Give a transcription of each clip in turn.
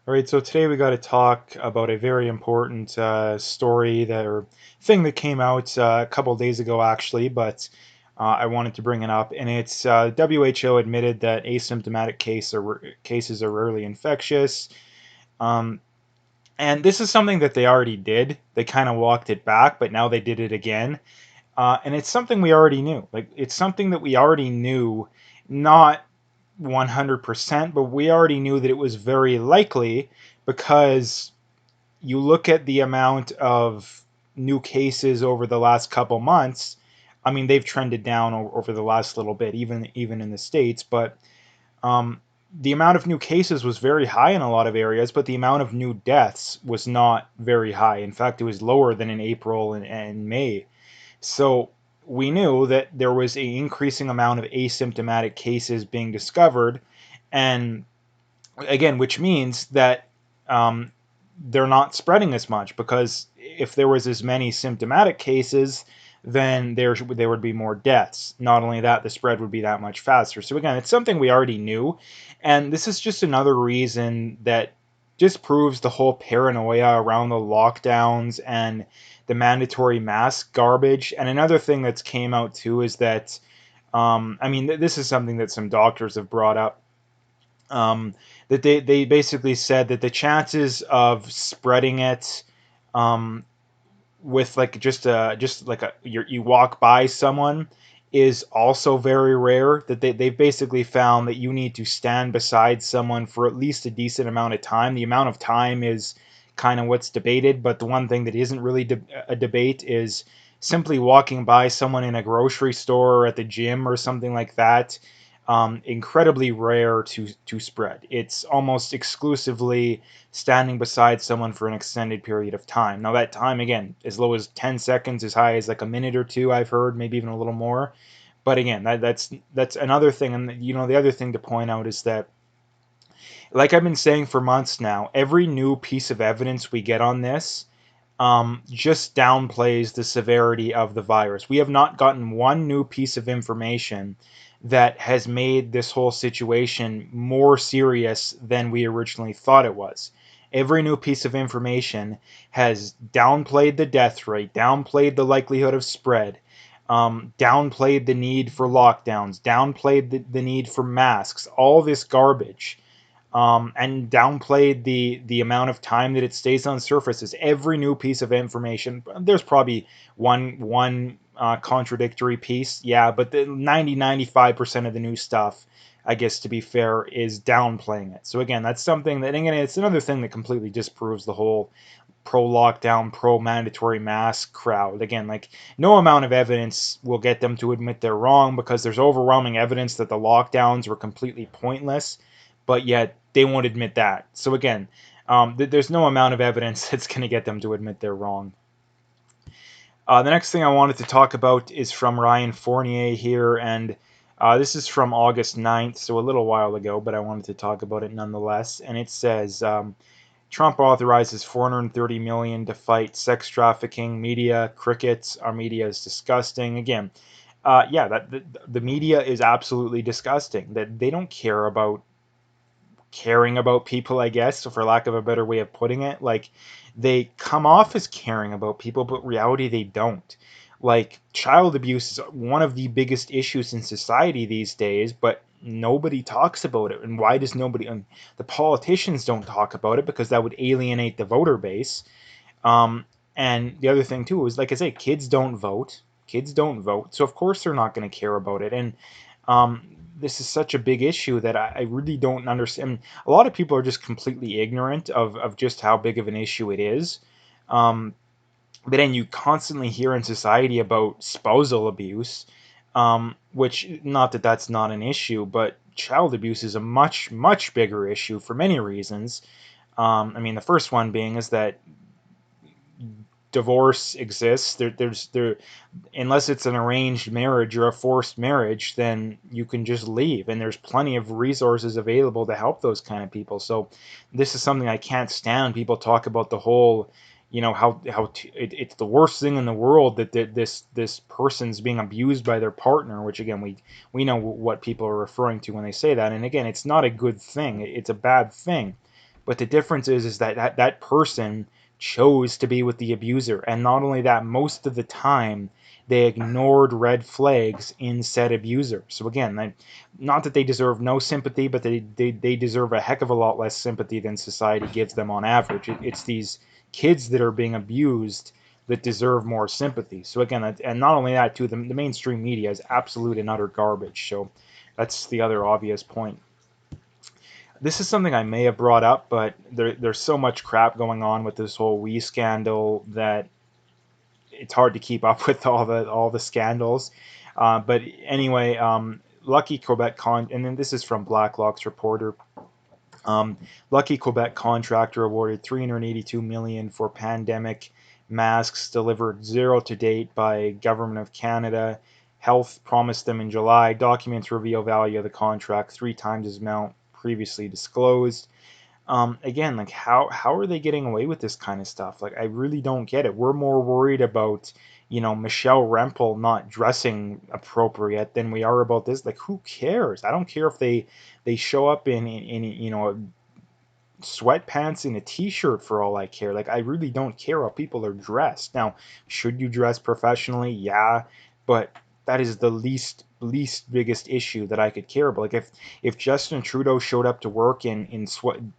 All right, so today we got to talk about a very important story that or thing that came out a couple days ago, actually, but I wanted to bring it up, and it's WHO admitted that asymptomatic cases are rarely infectious, um, and this is something that they already did. They kind of walked it back, but now they did it again, and it's something we already knew. Like it's something that we already knew, not 100%, but we already knew that it was very likely because you look at the amount of new cases over the last couple months. I mean, they've trended down over the last little bit, even in the states. But um, the amount of new cases was very high in a lot of areas, but the amount of new deaths was not very high. In fact, it was lower than in April and May. So we knew that there was an increasing amount of asymptomatic cases being discovered, and again, which means that um, they're not spreading as much because if there was as many symptomatic cases, then there would be more deaths. Not only that, the spread would be that much faster. So again, it's something we already knew, and this is just another reason that just proves the whole paranoia around the lockdowns and the mandatory mask garbage. And another thing that's came out too is that I mean, this is something that some doctors have brought up, that they basically said that the chances of spreading it um, with like just like you walk by someone is also very rare. That they've basically found that you need to stand beside someone for at least a decent amount of time. The amount of time is kind of what's debated, but the one thing that isn't really a debate is simply walking by someone in a grocery store or at the gym or something like that. Incredibly rare to spread. It's almost exclusively standing beside someone for an extended period of time. Now that time again, as low as 10 seconds, as high as like a minute or two, I've heard, maybe even a little more. But again, that's another thing. And the other thing to point out is that, like I've been saying for months now, every new piece of evidence we get on this just downplays the severity of the virus. We have not gotten one new piece of information that has made this whole situation more serious than we originally thought it was. Every new piece of information has downplayed the death rate, downplayed the likelihood of spread, downplayed the need for lockdowns, downplayed the need for masks, all this garbage, and downplayed the amount of time that it stays on surfaces. Every new piece of information, there's probably one contradictory piece, yeah, but the 95% of the new stuff, I guess to be fair, is downplaying it. So again, that's something that, again, it's another thing that completely disproves the whole pro lockdown, pro mandatory mask crowd. Again, like no amount of evidence will get them to admit they're wrong because there's overwhelming evidence that the lockdowns were completely pointless, but yet they won't admit that. So again, there's no amount of evidence that's going to get them to admit they're wrong. The next thing I wanted to talk about is from Ryan Fournier here, and this is from August 9th, so a little while ago, but I wanted to talk about it nonetheless. And it says Trump authorizes 430 million to fight sex trafficking. Media crickets. Our media is disgusting. Again, yeah, that the media is absolutely disgusting. That they don't care about caring about people, I guess, so for lack of a better way of putting it. Like, they come off as caring about people, but reality they don't. Like, child abuse is one of the biggest issues in society these days, but nobody talks about it. And why does nobody? And the politicians don't talk about it because that would alienate the voter base. Um, and the other thing too is, like I say, kids don't vote. Kids don't vote, so of course they're not going to care about it. And this is such a big issue that I really don't understand. A lot of people are just completely ignorant of just how big of an issue it is. Um, but then you constantly hear in society about spousal abuse, which, not that that's not an issue, but child abuse is a much, much bigger issue for many reasons. I mean, the first one being is that divorce exists. There unless it's an arranged marriage or a forced marriage, then you can just leave, and there's plenty of resources available to help those kind of people. So this is something I can't stand. People talk about the whole, it's the worst thing in the world that this person's being abused by their partner, which again we know what people are referring to when they say that. And again, it's not a good thing. It's a bad thing. But the difference is that that person chose to be with the abuser. And not only that, most of the time they ignored red flags in said abuser. So again, not that they deserve no sympathy, but they deserve a heck of a lot less sympathy than society gives them on average. It's these kids that are being abused that deserve more sympathy. So again, and not only that too, the mainstream media is absolute and utter garbage. So that's the other obvious point. This is something I may have brought up, but there's so much crap going on with this whole we scandal that it's hard to keep up with all the scandals. But anyway, Lucky Quebec and then this is from Blacklock's reporter. Lucky Quebec contractor awarded 382 million for pandemic masks, delivered zero to date by Government of Canada. Health promised them in July. Documents reveal value of the contract 3 times as amount previously disclosed. Again, like how are they getting away with this kind of stuff? Like I really don't get it. We're more worried about Michelle Rempel not dressing appropriate than we are about this. Like who cares? I don't care if they show up in sweatpants and a t-shirt for all I care. Like I really don't care how people are dressed. Now, should you dress professionally? Yeah, but that is the least biggest issue that I could care about. Like if Justin Trudeau showed up to work in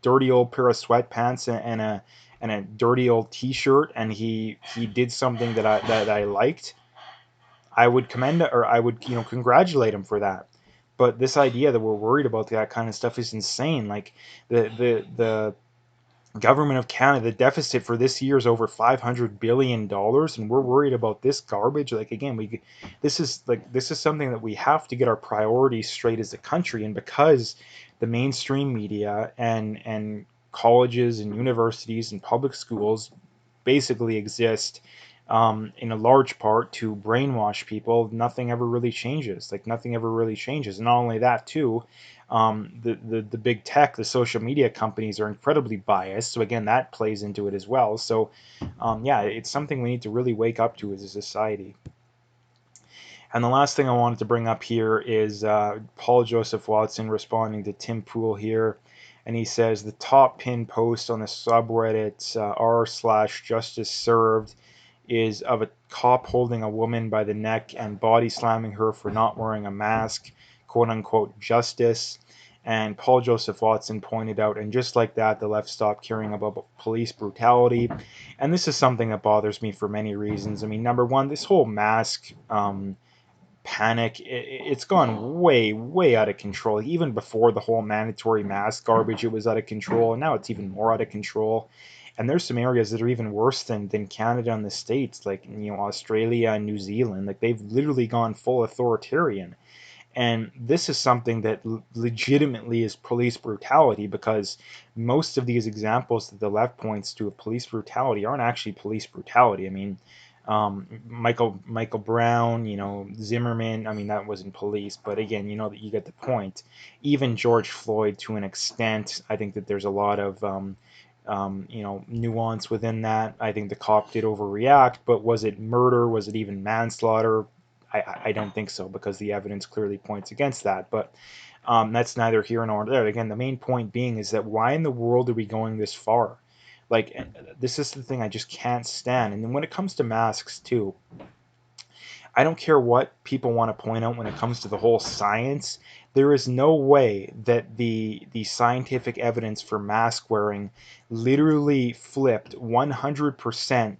dirty old pair of sweatpants and a dirty old t-shirt and he did something that I liked, I would commend or I would congratulate him for that. But this idea that we're worried about that kind of stuff is insane. Like the Government of Canada, the deficit for this year is over $500 billion, and we're worried about this garbage. Like again, this is something that we have to get our priorities straight as a country, and because the mainstream media and colleges and universities and public schools basically exist in a large part to brainwash people, nothing ever really changes. Like nothing ever really changes. And not only that, too, the big tech, the social media companies are incredibly biased. So again, that plays into it as well. So yeah, it's something we need to really wake up to as a society. And the last thing I wanted to bring up here is Paul Joseph Watson responding to Tim Pool here. And he says the top pin post on the subreddit r/justice served is of a cop holding a woman by the neck and body slamming her for not wearing a mask, quote unquote justice. And Paul Joseph Watson pointed out, and just like that, the left stopped caring about police brutality. And this is something that bothers me for many reasons. I mean, number one, this whole mask panic, it's gone way out of control. Even before the whole mandatory mask garbage, it was out of control, and now it's even more out of control. And there's some areas that are even worse than Canada and the States, like Australia and New Zealand. Like they've literally gone full authoritarian. And this is something that legitimately is police brutality, because most of these examples that the left points to of police brutality aren't actually police brutality. I mean, Michael Brown, Zimmerman. I mean, that wasn't police, but again, you get the point. Even George Floyd, to an extent, I think that there's a lot of nuance within that. I think the cop did overreact, but was it murder? Was it even manslaughter? I don't think so, because the evidence clearly points against that. But that's neither here nor there. Again, the main point being is that why in the world are we going this far? Like, this is the thing I just can't stand. And then when it comes to masks, too, I don't care what people want to point out when it comes to the whole science. There is no way that the scientific evidence for mask wearing literally flipped 100%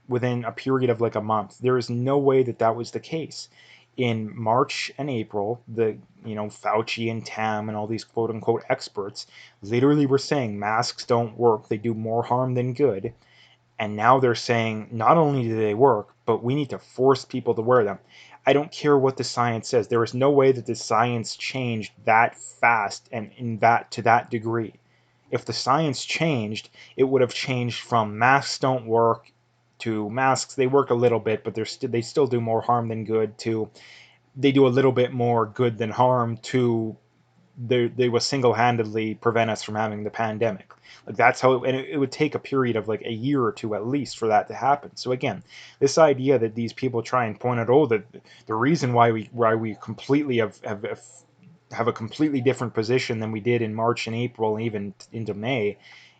within a period of like a month. There is no way that that was the case. In March and April, the Fauci and Tam and all these quote unquote experts literally were saying masks don't work. They do more harm than good. And now they're saying not only do they work, but we need to force people to wear them. I don't care what the science says. There is no way that the science changed that fast and in that to that degree. If the science changed, it would have changed from masks don't work to masks they work a little bit, but they still do more harm than good, to they do a little bit more good than harm, to they will single-handedly prevent us from having the pandemic. Like that's how and it would take a period of like a year or two at least for that to happen. So again, this idea that these people try and point out, oh, that the reason why we completely have a completely different position than we did in March and April and even into May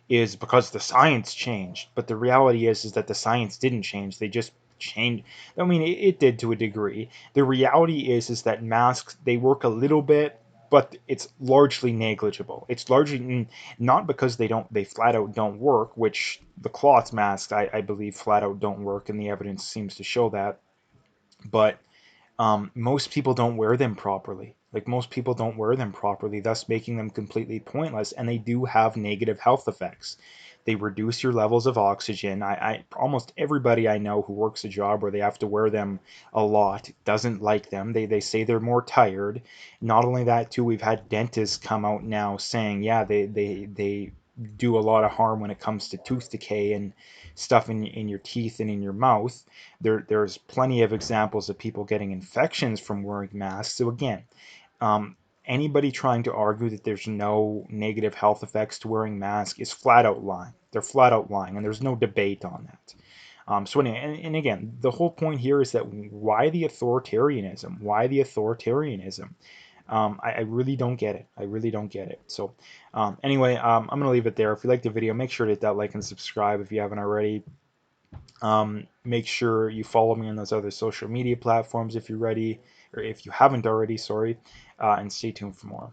is because the science changed. But the reality is that the science didn't change. They just changed. I mean, it did to a degree. The reality is that masks, they work a little bit, but it's largely negligible. It's largely not because they flat out don't work, which the cloth masks, I believe, flat out don't work, and the evidence seems to show that. But most people don't wear them properly. Like, most people don't wear them properly, thus making them completely pointless. And they do have negative health effects. They reduce your levels of oxygen. I almost everybody I know who works a job where they have to wear them a lot doesn't like them. They say they're more tired. Not only that, too, we've had dentists come out now saying, yeah, they do a lot of harm when it comes to tooth decay and stuff in your teeth and in your mouth. There's plenty of examples of people getting infections from wearing masks. So again, um, anybody trying to argue that there's no negative health effects to wearing masks is flat out lying. They're flat out lying, and there's no debate on that. So anyway, and again, the whole point here is that why the authoritarianism? Why the authoritarianism? I really don't get it. I really don't get it. So anyway, I'm going to leave it there. If you liked the video, make sure to hit that like and subscribe if you haven't already. Make sure you follow me on those other social media platforms if you're ready, or if you haven't already, sorry, and stay tuned for more.